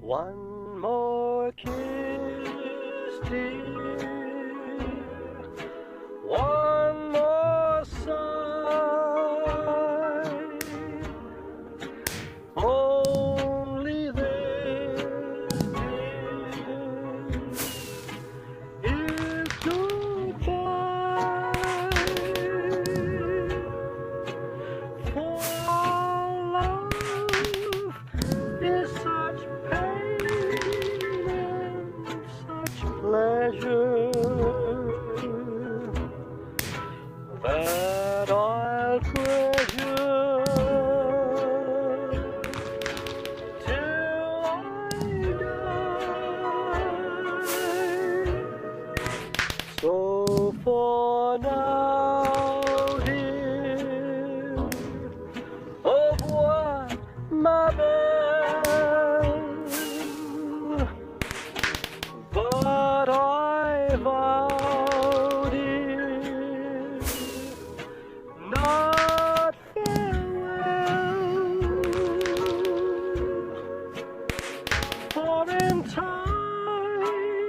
One more kiss, dear. One more sigh. Only this, dear, is goodbye. For love is such pain and such pleasure that I'll treasure till I die. So for now, dear, au revoir, ma belle. But I vow, dear, not farewell. For in time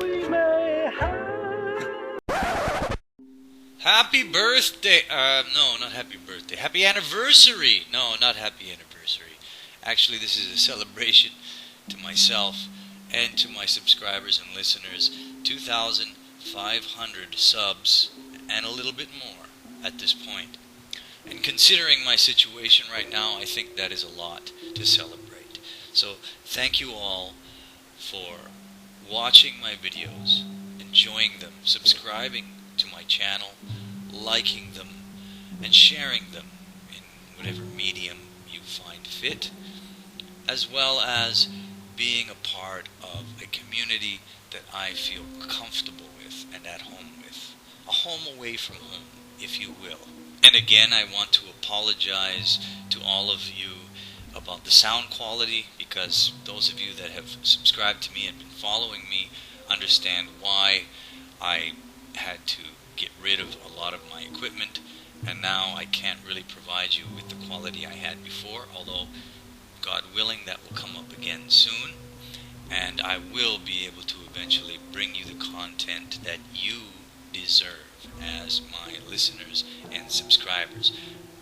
we may have. Happy birthday! No, not happy birthday. Happy anniversary! No, not happy anniversary. Actually, this is a celebration to myself and to my subscribers and listeners. 2,500 subs and a little bit more at this point. And considering my situation right now, I think that is a lot to celebrate. So, thank you all for watching my videos, enjoying them, subscribing to my channel, liking them, and sharing them in whatever medium you find fit, as well as being a part of a community that I feel comfortable with and at home with. A home away from home, if you will. And again, I want to apologize to all of you about the sound quality, because those of you that have subscribed to me and been following me understand why I had to get rid of a lot of my equipment, and now I can't really provide you with the quality I had before, although God willing that will come up again soon, and I will be able to eventually bring you the content that you deserve as my listeners and subscribers.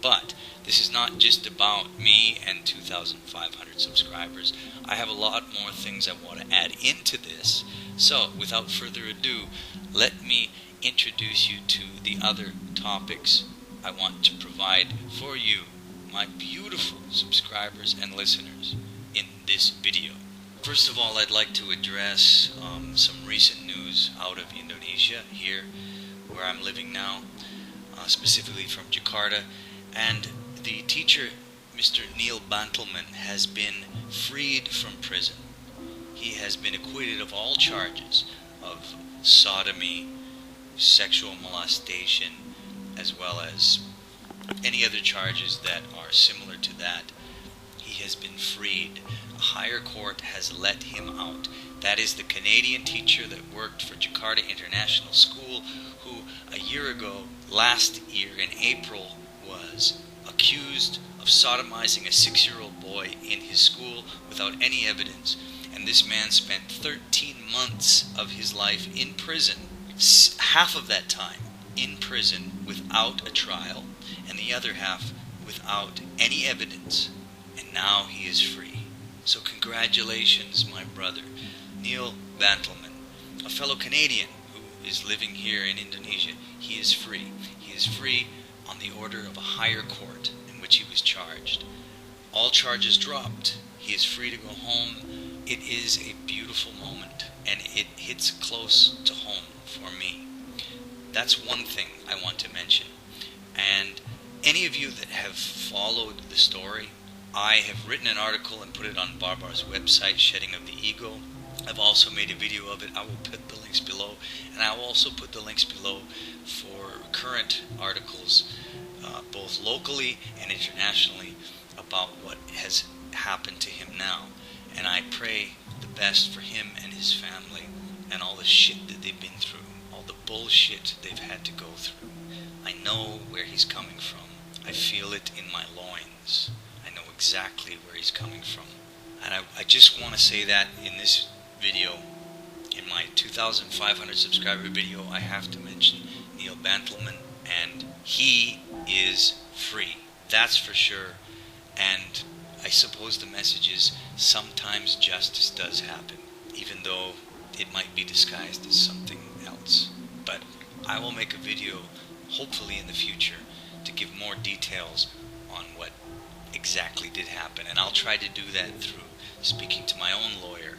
But this is not just about me and 2,500 subscribers. I have a lot more things I want to add into this. So, without further ado, let me introduce you to the other topics I want to provide for you, my beautiful subscribers and listeners, in this video. First of all, I'd like to address some recent news out of Indonesia, here where I'm living now, specifically from Jakarta. And the teacher, Mr. Neil Bantelman, has been freed from prison. He has been acquitted of all charges of sodomy, sexual molestation, as well as any other charges that are similar to that. He has been freed. A higher court has let him out. That is the Canadian teacher that worked for Jakarta International School, who a year ago, last year in April, was accused of sodomizing a 6-year-old boy in his school without any evidence. And this man spent 13 months of his life in prison, half of that time in prison without a trial, and the other half without any evidence. And now he is free. So congratulations, my brother, Neil Bantelman, a fellow Canadian who is living here in Indonesia. He is free. He is free on the order of a higher court in which he was charged. All charges dropped. He is free to go home. It is a beautiful moment, and it hits close to home for me. That's one thing I want to mention. And any of you that have followed the story, I have written an article and put it on Barbar's website, Shedding of the Ego. I've also made a video of it. I will put the links below, and I will also put the links below for current articles, both locally and internationally, about what has happened to him now. And I pray the best for him and his family and all the shit that they've been through, all the bullshit they've had to go through. I know where he's coming from. I feel it in my loins. I know exactly where he's coming from. And I just want to say that in this video, in my 2,500 subscriber video, I have to mention Neil Bantelman, and he is free. That's for sure. And I suppose the message is sometimes justice does happen, even though it might be disguised as something else. But I will make a video, hopefully in the future, to give more details on what exactly did happen. And I'll try to do that through speaking to my own lawyer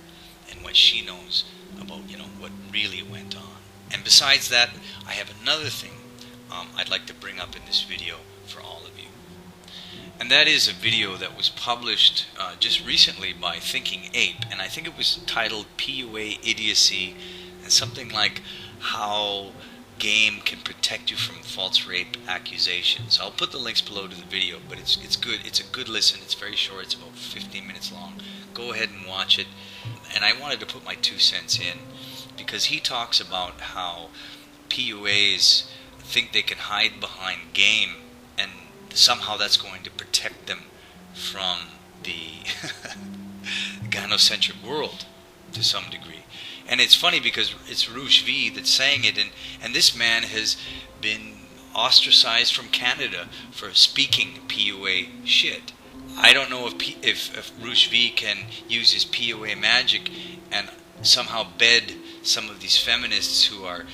and what she knows about, what really went on. And besides that, I have another thing I'd like to bring up in this video for all of you. And that is a video that was published just recently by Thinking Ape, and I think it was titled PUA Idiocy, and something like how game can protect you from false rape accusations. I'll put the links below to the video, but it's good. It's a good listen. It's very short. It's about 15 minutes long. Go ahead and watch it. And I wanted to put my 2 cents in because he talks about how PUAs think they can hide behind game, and somehow that's going to protect them from the gynocentric world to some degree. And it's funny because it's Rouge V that's saying it, and this man has been ostracized from Canada for speaking PUA shit. I don't know if Rouge V can use his PUA magic and somehow bed some of these feminists who are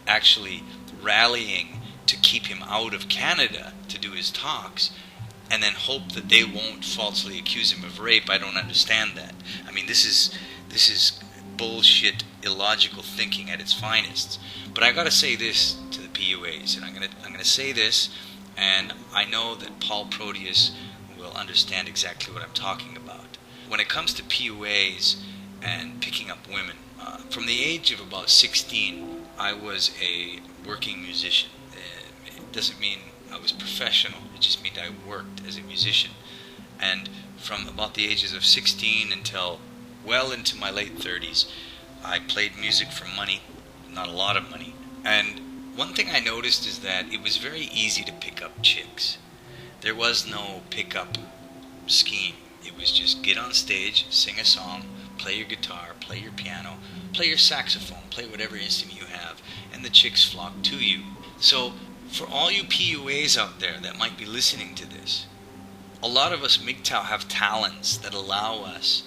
actually rallying to keep him out of Canada to do his talks, and then hope that they won't falsely accuse him of rape. I don't understand that. I mean, this is bullshit, illogical thinking at its finest. But I gotta say this to the PUAs, and I'm gonna say this, and I know that Paul Proteus will understand exactly what I'm talking about. When it comes to PUAs and picking up women, from the age of about 16, I was a working musician. It doesn't mean I was professional, it just meant I worked as a musician. And from about the ages of 16 until well into my late 30s, I played music for money, not a lot of money. And one thing I noticed is that it was very easy to pick up chicks. There was no pickup scheme. It was just get on stage, sing a song, play your guitar, play your piano, play your saxophone, play whatever instrument you have, and the chicks flock to you. So for all you PUAs out there that might be listening to this, a lot of us MGTOW have talents that allow us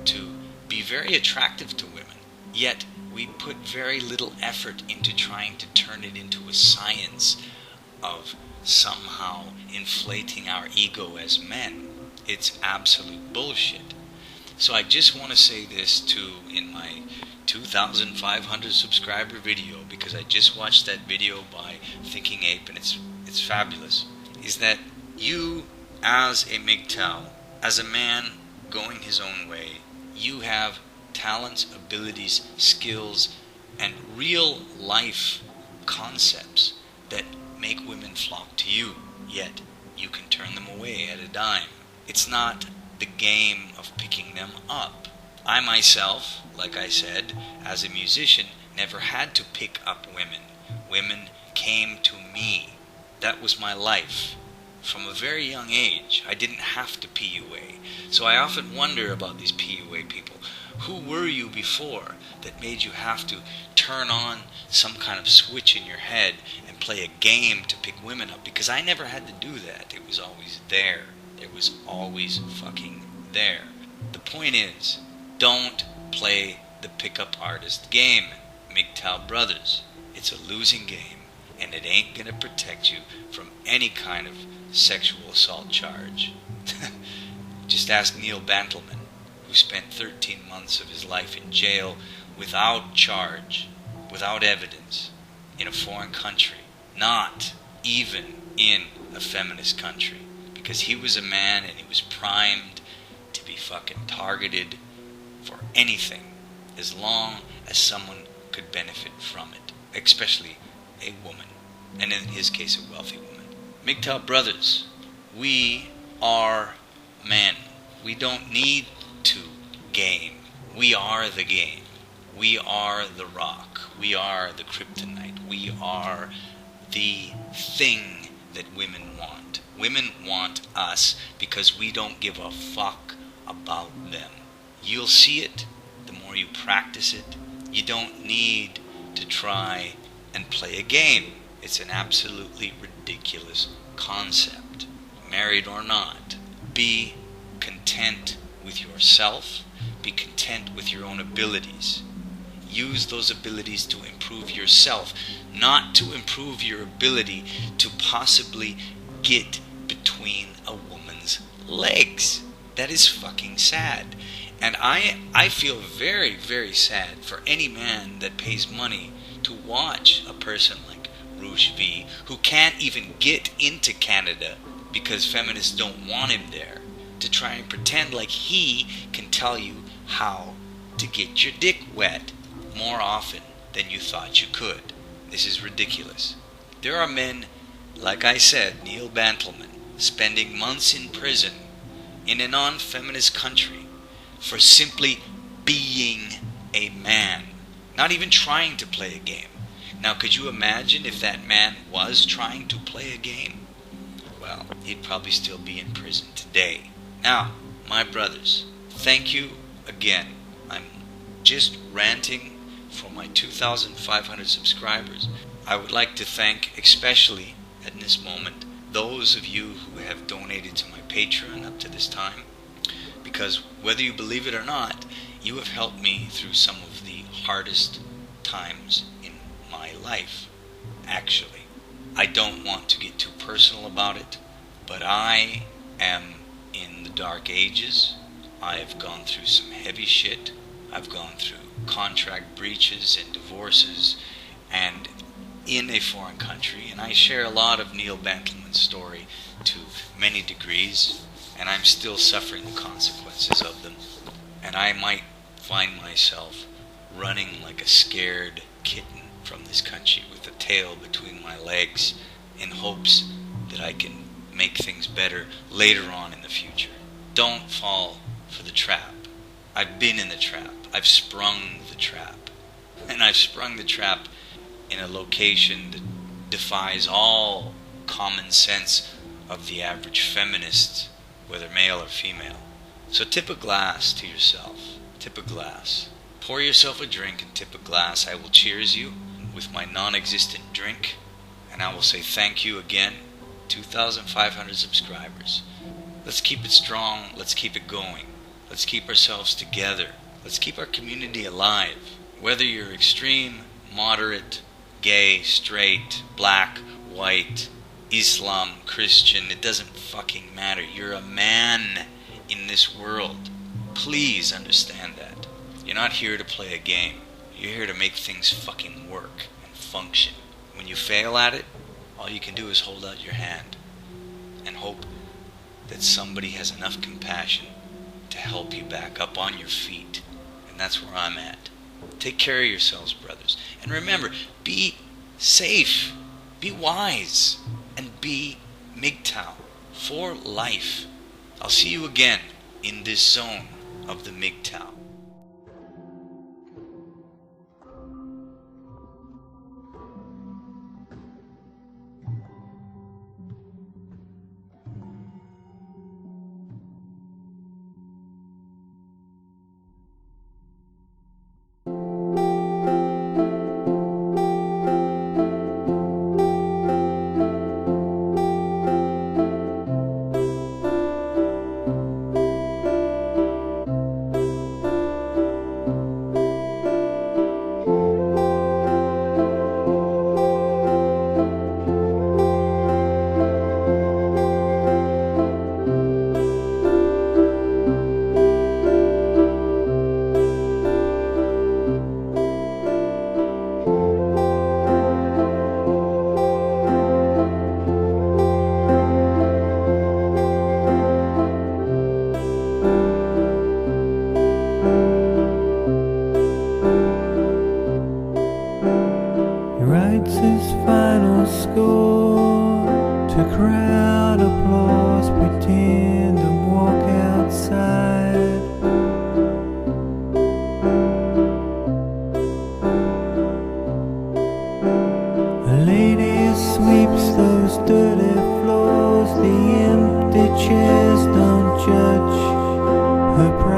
to be very attractive to women, yet we put very little effort into trying to turn it into a science of somehow inflating our ego as men. It's absolute bullshit. So I just want to say this too in my 2,500 subscriber video, because I just watched that video by Thinking Ape and it's fabulous, is that you as a MGTOW, as a man going his own way, you have talents, abilities, skills, and real life concepts that make women flock to you, yet you can turn them away at a dime. It's not the game of picking them up. I myself, like I said, as a musician, never had to pick up women. Women came to me. That was my life. From a very young age, I didn't have to PUA. So I often wonder about these PUA people. Who were you before that made you have to turn on some kind of switch in your head and play a game to pick women up? Because I never had to do that. It was always there. It was always fucking there. The point is, don't play the pickup artist game, MGTOW brothers. It's a losing game, and it ain't gonna protect you from any kind of sexual assault charge. Just ask Neil Bantelman, who spent 13 months of his life in jail without charge, without evidence, in a foreign country, not even in a feminist country, because he was a man and he was primed to be fucking targeted for anything as long as someone could benefit from it, especially a woman, and in his case a wealthy woman. MGTOW brothers, we are men. We don't need to game. We are the game. We are the rock. We are the kryptonite. We are the thing that women want. Women want us because we don't give a fuck about them. You'll see it the more you practice it. You don't need to try and play a game. It's an absolutely ridiculous concept. Married or not, be content with yourself. Be content with your own abilities. Use those abilities to improve yourself, not to improve your ability to possibly get between a woman's legs. That is fucking sad. And I feel very, very sad for any man that pays money to watch a person like Rouge V, who can't even get into Canada because feminists don't want him there, to try and pretend like he can tell you how to get your dick wet more often than you thought you could. This is ridiculous. There are men, like I said, Neil Bantelman, spending months in prison in a non-feminist country for simply being a man, not even trying to play a game. Now, could you imagine if that man was trying to play a game? Well, he'd probably still be in prison today. Now, my brothers, thank you again. I'm just ranting for my 2,500 subscribers. I would like to thank, especially at this moment, those of you who have donated to my Patreon up to this time, because whether you believe it or not, you have helped me through some of the hardest times in my life. Actually, I don't want to get too personal about it, but I am in the dark ages. I have gone through some heavy shit. I've gone through contract breaches and divorces, and in a foreign country, and I share a lot of Neil Bantelman's story to many degrees, and I'm still suffering the consequences of them. And I might find myself running like a scared kitten from this country with a tail between my legs in hopes that I can make things better later on in the future. Don't fall for the trap. I've been in the trap. I've sprung the trap. And I've sprung the trap in a location that defies all common sense of the average feminist, whether male or female. So tip a glass to yourself. Tip a glass. Pour yourself a drink and tip a glass. I will cheers you with my non-existent drink, and I will say thank you again. 2,500 subscribers. Let's keep it strong. Let's keep it going. Let's keep ourselves together. Let's keep our community alive. Whether you're extreme, moderate, gay, straight, black, white, Islam, Christian, it doesn't fucking matter. You're a man in this world. Please understand that. You're not here to play a game. You're here to make things fucking work and function. When you fail at it, all you can do is hold out your hand and hope that somebody has enough compassion to help you back up on your feet. And that's where I'm at. Take care of yourselves, brothers. And remember, be safe, be wise, and be MGTOW for life. I'll see you again in this zone of the MGTOW. Writes his final score to crowd applause, pretend to walk outside. A lady sweeps those dirty floors, the empty chairs don't judge the